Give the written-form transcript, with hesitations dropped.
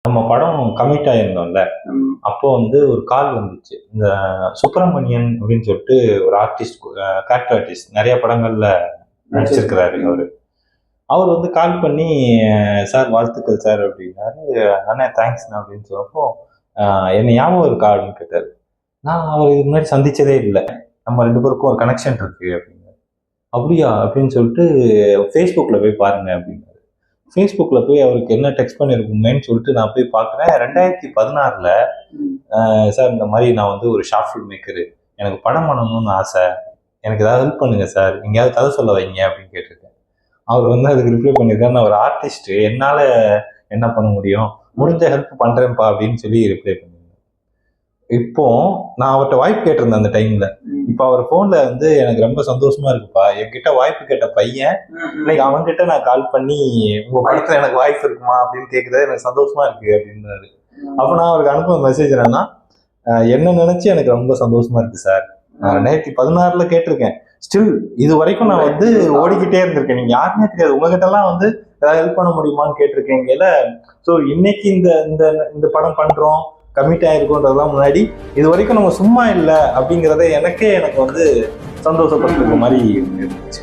நம்ம படம் கமிட் ஆயிருந்தோம்ல, அப்போ வந்து ஒரு கால் வந்துச்சு. இந்த சுப்பிரமணியன் அப்படின்னு சொல்லிட்டு ஒரு ஆர்டிஸ்ட், கேரக்டர் ஆர்டிஸ்ட், நிறைய படங்கள்ல நடிச்சிருக்கிறாரு அவரு. அவர் வந்து கால் பண்ணி, சார் வாழ்த்துக்கள் சார் அப்படின்னாரு. அண்ணா தேங்க்ஸ்ண்ணா அப்படின்னு சொன்னப்போ, என்ன ஞாபகம் இருக்கா அப்படின்னு கேட்டாரு. நான் அவர் இது முன்னாடி சந்திச்சதே இல்லை, நம்ம ரெண்டு பேருக்கும் ஒரு கனெக்ஷன் இருக்கு அப்படின்னு. அப்படியா அப்படின்னு சொல்லிட்டு ஃபேஸ்புக்கில் போய் பாருங்க அப்படின்னாரு. ஃபேஸ்புக்கில் போய் அவருக்கு என்ன டெக்ஸ்ட் பண்ணியிருக்குமேன்னு சொல்லிட்டு நான் போய் பார்க்குறேன். 2016 சார் இந்த மாதிரி நான் வந்து ஒரு ஷார்ட் ஃபில்ம் மேக்கரு, எனக்கு படம் பண்ணணும்னு ஆசை, எனக்கு ஏதாவது ஹெல்ப் பண்ணுங்க சார், எங்கேயாவது கதை சொல்ல வைங்க அப்படின்னு கேட்டிருக்கேன். அவர் வந்து அதுக்கு ரிப்ளை பண்ணியிருக்காரு, நான் ஒரு ஆர்டிஸ்ட், என்னால் என்ன பண்ண முடியும், முடிஞ்ச ஹெல்ப் பண்ணுறேன்ப்பா அப்படின்னு சொல்லி ரிப்ளை பண்ணியிருந்தேன். இப்போ நான் அவர்கிட்ட வாய்ப்பு கேட்டிருந்தேன் அந்த டைம்ல. இப்போ அவர் போன்ல வந்து எனக்கு ரொம்ப சந்தோஷமா இருக்குப்பா, என்கிட்ட வாய்ப்பு கேட்ட பையன் இன்னைக்கு அவன்கிட்ட நான் கால் பண்ணி உங்க படத்துல எனக்கு வாய்ப்பு இருக்குமா அப்படின்னு கேட்கறது எனக்கு சந்தோஷமா இருக்கு அப்படின்றாரு. அப்ப நான் அவருக்கு அனுப்புன மெசேஜ் என்னன்னா, என்ன நினைச்சு எனக்கு ரொம்ப சந்தோஷமா இருக்கு சார், நான் 2016 கேட்டிருக்கேன், ஸ்டில் இது வரைக்கும் நான் வந்து ஓடிக்கிட்டே இருந்திருக்கேன், நீங்க யாருமே தெரியாது, உங்ககிட்ட எல்லாம் வந்து ஏதாவது ஹெல்ப் பண்ண முடியுமான்னு கேட்டிருக்கேங்கல. ஸோ இன்னைக்கு இந்த இந்த இந்த படம் பண்றோம், கமிட் ஆயிருக்கோன்றதுலாம் முன்னாடி இது வரைக்கும் நம்ம சும்மா இல்லை அப்படிங்கிறத எனக்கு வந்து சந்தோஷப்படுத்துற மாதிரி இருந்துச்சு.